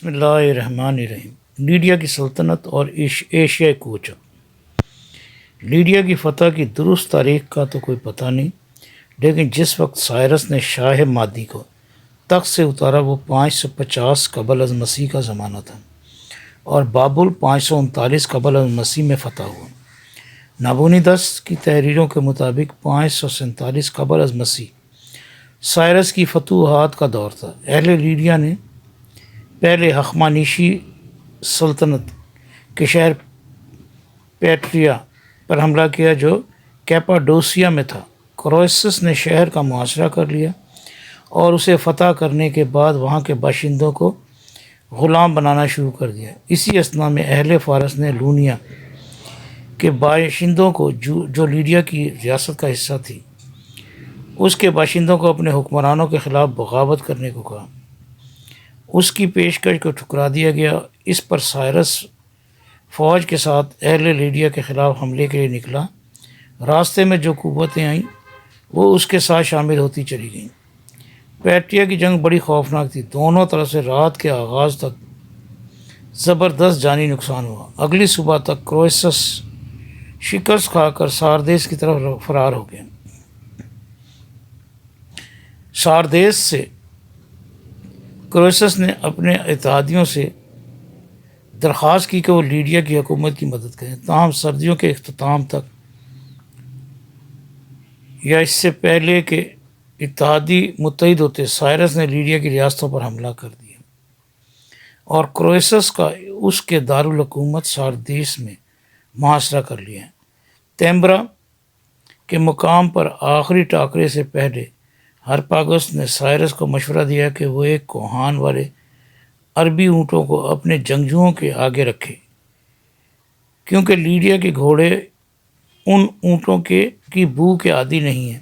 بسم اللہ الرحمن الرحیم۔ لیڈیا کی سلطنت اور ایشیائی کوچہ۔ لیڈیا کی فتح کی درست تاریخ کا تو کوئی پتہ نہیں، لیکن جس وقت سائرس نے شاہ مادی کو تخت سے اتارا وہ 550 قبل از مسیح کا زمانہ تھا، اور بابل 539 قبل از مسیح میں فتح ہوا۔ نابونیدس کی تحریروں کے مطابق 547 قبل از مسیح سائرس کی فتوحات کا دور تھا۔ اہل لیڈیا نے پہلے ہخامنشی سلطنت کے شہر پیٹریا پر حملہ کیا جو کیپاڈوسیا میں تھا۔ کرویسس نے شہر کا محاصرہ کر لیا اور اسے فتح کرنے کے بعد وہاں کے باشندوں کو غلام بنانا شروع کر دیا۔ اسی اثنا میں اہل فارس نے لونیا کے باشندوں کو جو لیڈیا کی ریاست کا حصہ تھی اس کے باشندوں کو اپنے حکمرانوں کے خلاف بغاوت کرنے کو کہا۔ اس کی پیشکش کو ٹھکرا دیا گیا۔ اس پر سائرس فوج کے ساتھ اہل لیڈیا کے خلاف حملے کے لیے نکلا۔ راستے میں جو قوتیں آئیں وہ اس کے ساتھ شامل ہوتی چلی گئیں۔ پیٹریا کی جنگ بڑی خوفناک تھی۔ دونوں طرف سے رات کے آغاز تک زبردست جانی نقصان ہوا۔ اگلی صبح تک کرویسس شکست کھا کر ساردیس کی طرف فرار ہو گئے۔ ساردیس سے کرویسس نے اپنے اتحادیوں سے درخواست کی کہ وہ لیڈیا کی حکومت کی مدد کریں، تاہم سردیوں کے اختتام تک یا اس سے پہلے کہ اتحادی متحد ہوتے، سائرس نے لیڈیا کی ریاستوں پر حملہ کر دیا اور کرویسس کا اس کے دارالحکومت ساردیس میں محاصرہ کر لیا۔ تیمبرا کے مقام پر آخری ٹاکرے سے پہلے ہرپاگس نے سائرس کو مشورہ دیا کہ وہ ایک کوہان والے عربی اونٹوں کو اپنے جنگجوؤں کے آگے رکھے، کیونکہ لیڈیا کے گھوڑے ان اونٹوں کی بو کے عادی نہیں ہیں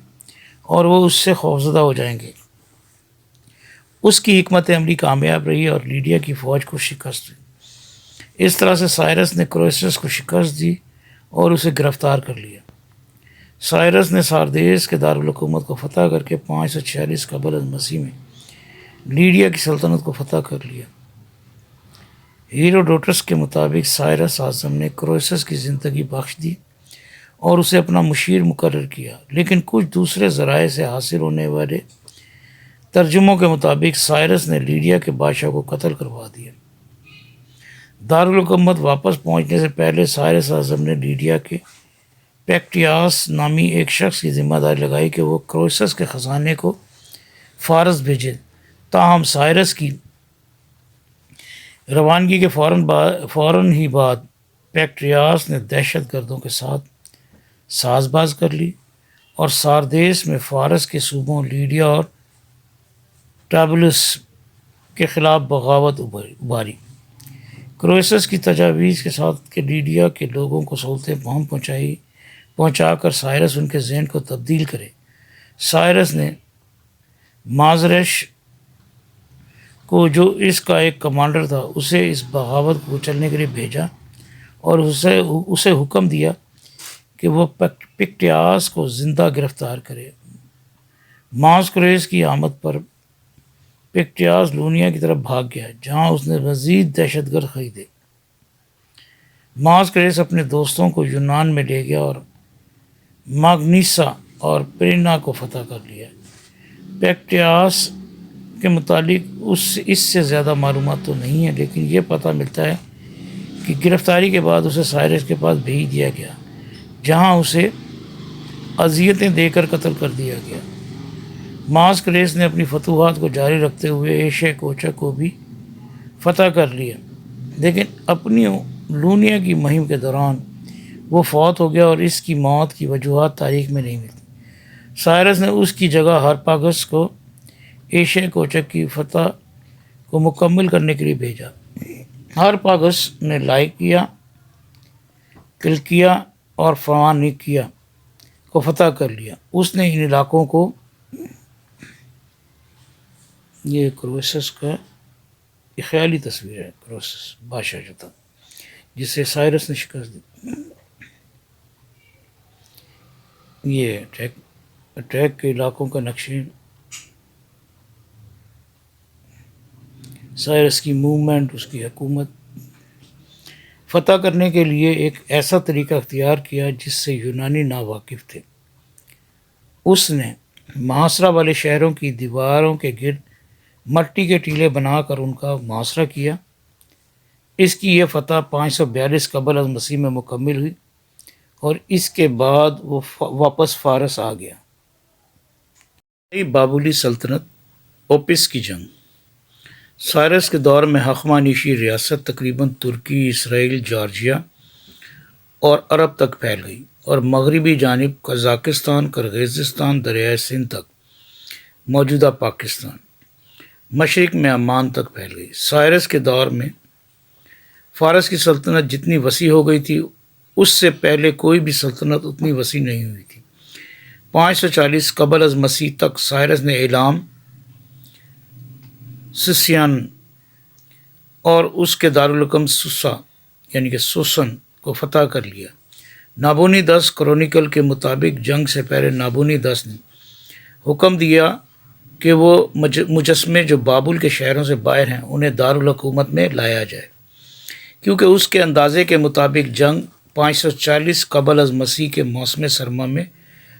اور وہ اس سے خوفزدہ ہو جائیں گے۔ اس کی حکمت عملی کامیاب رہی اور لیڈیا کی فوج کو شکست ہوئی۔ اس طرح سے سائرس نے کرویسس کو شکست دی اور اسے گرفتار کر لیا۔ سائرس نے ساردیس کے دارالحکومت کو فتح کر کے 546 قبل از مسیح میں لیڈیا کی سلطنت کو فتح کر لیا۔ ہیروڈوٹس کے مطابق سائرس اعظم نے کرویسس کی زندگی بخش دی اور اسے اپنا مشیر مقرر کیا، لیکن کچھ دوسرے ذرائع سے حاصل ہونے والے ترجموں کے مطابق سائرس نے لیڈیا کے بادشاہ کو قتل کروا دیا۔ دارالحکومت واپس پہنچنے سے پہلے سائرس اعظم نے لیڈیا کے پیکٹیاس نامی ایک شخص کی ذمہ داری لگائی کہ وہ کرویسس کے خزانے کو فارس بھیجے، تاہم سائرس کی روانگی کے فوراً ہی بعد پیکٹیاس نے دہشت گردوں کے ساتھ ساز باز کر لی اور ساردیس میں فارس کے صوبوں لیڈیا اور ٹرابلس کے خلاف بغاوت ابھاری۔ کرویسس کی تجاویز کے ساتھ کہ لیڈیا کے لوگوں کو سہولتیں پہنچا کر سائرس ان کے ذہن کو تبدیل کرے، سائرس نے مازریش کو جو اس کا ایک کمانڈر تھا اسے اس بغاوت کو کچلنے کے لیے بھیجا اور اسے حکم دیا کہ وہ پیکٹیاس کو زندہ گرفتار کرے۔ ماسکریس کی آمد پر پیکٹیاس لونیا کی طرف بھاگ گیا، جہاں اس نے مزید دہشت گرد خریدے۔ ماسکریس اپنے دوستوں کو یونان میں لے گیا اور ماگنیسا اور پرینا کو فتح کر لیا۔ پیکٹیاس کے متعلق اس سے زیادہ معلومات تو نہیں ہیں، لیکن یہ پتہ ملتا ہے کہ گرفتاری کے بعد اسے سائرس کے پاس بھیج دیا گیا، جہاں اسے اذیتیں دے کر قتل کر دیا گیا۔ ماسکریس نے اپنی فتوحات کو جاری رکھتے ہوئے ایشیا کوچہ کو بھی فتح کر لیا، لیکن اپنی لونیا کی مہم کے دوران وہ فوت ہو گیا اور اس کی موت کی وجوہات تاریخ میں نہیں ملتی۔ سائرس نے اس کی جگہ ہرپاگس کو ایشیا کوچہ کی فتح کو مکمل کرنے کے لیے بھیجا۔ ہرپاگس نے لائکیا، کلکیا اور فرانیکیا کو فتح کر لیا۔ اس نے ان علاقوں کو، یہ کرویسس کا یہ خیالی تصویر ہے، کرویسس بادشاہ جو تھا جسے سائرس نے شکست دی۔ یہ اٹیک کے علاقوں کا نقشے سائرس کی موومنٹ، اس کی حکومت فتح کرنے کے لیے ایک ایسا طریقہ اختیار کیا جس سے یونانی ناواقف تھے۔ اس نے محاصرہ والے شہروں کی دیواروں کے گرد مٹی کے ٹیلے بنا کر ان کا محاصرہ کیا۔ اس کی یہ فتح 542 قبل از مسیح میں مکمل ہوئی اور اس کے بعد وہ واپس فارس آ گیا۔ بابلی سلطنت، اوپس کی جنگ۔ سائرس کے دور میں ہخامنشی ریاست تقریباً ترکی، اسرائیل، جارجیا اور عرب تک پھیل گئی اور مغربی جانب قزاقستان، کرغیزستان، دریائے سندھ تک، موجودہ پاکستان، مشرق میں عمان تک پھیل گئی۔ سائرس کے دور میں فارس کی سلطنت جتنی وسیع ہو گئی تھی اس سے پہلے کوئی بھی سلطنت اتنی وسیع نہیں ہوئی تھی۔ 540 قبل از مسیح تک سائرس نے ایلام، سسیان اور اس کے دارالحکم سوسا یعنی کہ سوسن کو فتح کر لیا۔ نابونی 10 کرونیکل کے مطابق جنگ سے پہلے نابونی 10 نے حکم دیا کہ وہ مجسمے جو بابل کے شہروں سے باہر ہیں انہیں دارالحکومت میں لایا جائے، کیونکہ اس کے اندازے کے مطابق جنگ 540 قبل از مسیح کے موسم سرما میں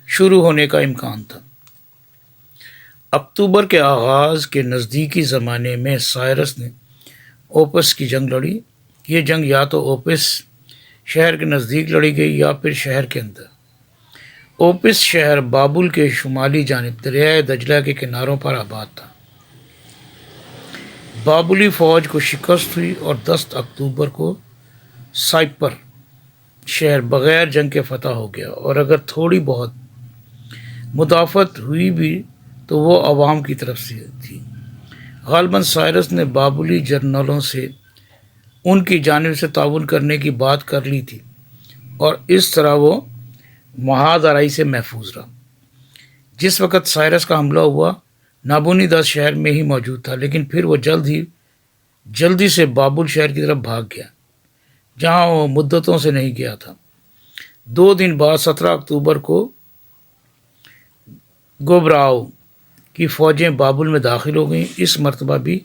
شروع ہونے کا امکان تھا۔ اکتوبر کے آغاز کے نزدیکی زمانے میں سائرس نے اوپس کی جنگ لڑی۔ یہ جنگ یا تو اوپس شہر کے نزدیک لڑی گئی یا پھر شہر کے اندر۔ اوپس شہر بابل کے شمالی جانب دریائے دجلہ کے کناروں پر آباد تھا۔ بابلی فوج کو شکست ہوئی اور 10 اکتوبر کو سائپر شہر بغیر جنگ کے فتح ہو گیا، اور اگر تھوڑی بہت مدافعت ہوئی بھی تو وہ عوام کی طرف سے تھی۔ غالباً سائرس نے بابلی جنرلوں سے ان کی جانب سے تعاون کرنے کی بات کر لی تھی اور اس طرح وہ محاذ آرائی سے محفوظ رہا۔ جس وقت سائرس کا حملہ ہوا نابونی 10 شہر میں ہی موجود تھا، لیکن پھر وہ جلدی سے بابل شہر کی طرف بھاگ گیا جہاں وہ مدتوں سے نہیں گیا تھا۔ 2 دن بعد 17 اکتوبر کو گوبراؤ کی فوجیں بابل میں داخل ہو گئیں۔ اس مرتبہ بھی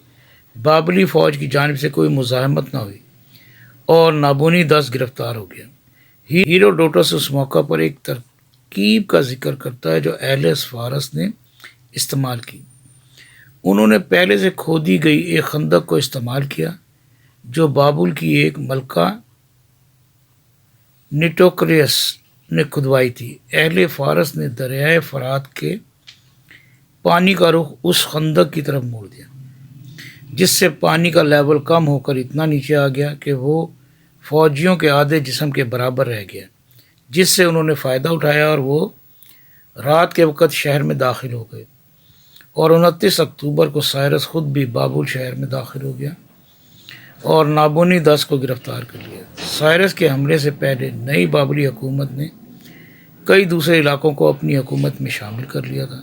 بابلی فوج کی جانب سے کوئی مزاحمت نہ ہوئی اور نابونی 10 گرفتار ہو گیا۔ ہیروڈوٹس اس موقع پر ایک ترکیب کا ذکر کرتا ہے جو اہل فارس نے استعمال کی۔ انہوں نے پہلے سے کھودی گئی ایک خندق کو استعمال کیا جو بابل کی ایک ملکہ نیٹوکریس نے کھدوائی تھی۔ اہل فارس نے دریائے فرات کے پانی کا رخ اس خندق کی طرف موڑ دیا، جس سے پانی کا لیول کم ہو کر اتنا نیچے آ گیا کہ وہ فوجیوں کے آدھے جسم کے برابر رہ گیا، جس سے انہوں نے فائدہ اٹھایا اور وہ رات کے وقت شہر میں داخل ہو گئے، اور 29 اکتوبر کو سائرس خود بھی بابل شہر میں داخل ہو گیا اور نابونی 10 کو گرفتار کر لیا۔ سائرس کے حملے سے پہلے نئی بابلی حکومت نے کئی دوسرے علاقوں کو اپنی حکومت میں شامل کر لیا تھا۔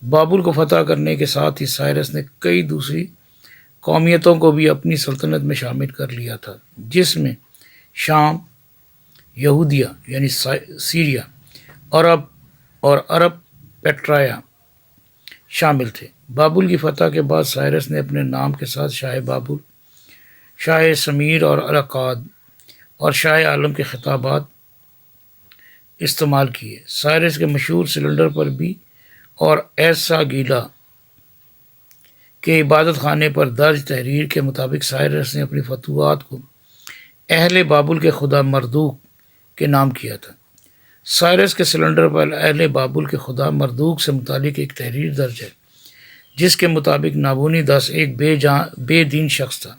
بابل کو فتح کرنے کے ساتھ ہی سائرس نے کئی دوسری قومیتوں کو بھی اپنی سلطنت میں شامل کر لیا تھا، جس میں شام، یہودیہ یعنی سیریا، عرب اور عرب پیٹرایا شامل تھے۔ بابل کی فتح کے بعد سائرس نے اپنے نام کے ساتھ شاہ بابل، شاہ سمیر اور القاد اور شاہ عالم کے خطابات استعمال کیے۔ سائرس کے مشہور سلنڈر پر بھی اور ایسا گیلا کے عبادت خانے پر درج تحریر کے مطابق سائرس نے اپنی فتوحات کو اہل بابل کے خدا مردوک کے نام کیا تھا۔ سائرس کے سلنڈر پر اہل بابل کے خدا مردوک سے متعلق ایک تحریر درج ہے جس کے مطابق نابونی 10 ایک بے دین شخص تھا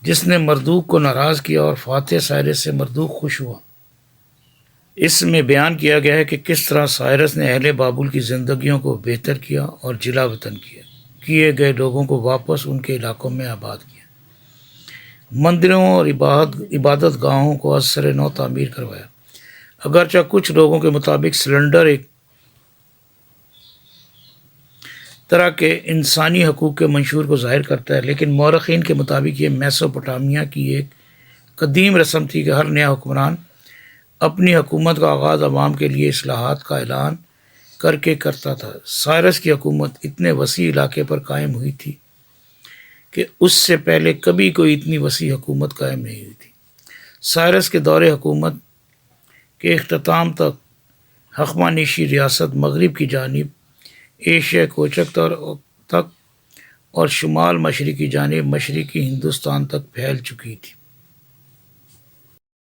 جس نے مردوک کو ناراض کیا اور فاتح سائرس سے مردوک خوش ہوا۔ اس میں بیان کیا گیا ہے کہ کس طرح سائرس نے اہل بابل کی زندگیوں کو بہتر کیا اور جلا وطن کیے گئے لوگوں کو واپس ان کے علاقوں میں آباد کیا، مندروں اور عبادت گاہوں کو از سر نو تعمیر کروایا۔ اگرچہ کچھ لوگوں کے مطابق سلنڈر ایک طرح کے انسانی حقوق کے منشور کو ظاہر کرتا ہے، لیکن مورخین کے مطابق یہ میسوپوٹامیہ کی ایک قدیم رسم تھی کہ ہر نیا حکمران اپنی حکومت کا آغاز عوام کے لیے اصلاحات کا اعلان کر کے کرتا تھا۔ سائرس کی حکومت اتنے وسیع علاقے پر قائم ہوئی تھی کہ اس سے پہلے کبھی کوئی اتنی وسیع حکومت قائم نہیں ہوئی تھی۔ سائرس کے دور حکومت کے اختتام تک ہخامنشی ریاست مغرب کی جانب ایشیا کوچک تک اور شمال مشرقی جانب مشرقی ہندوستان تک پھیل چکی تھی۔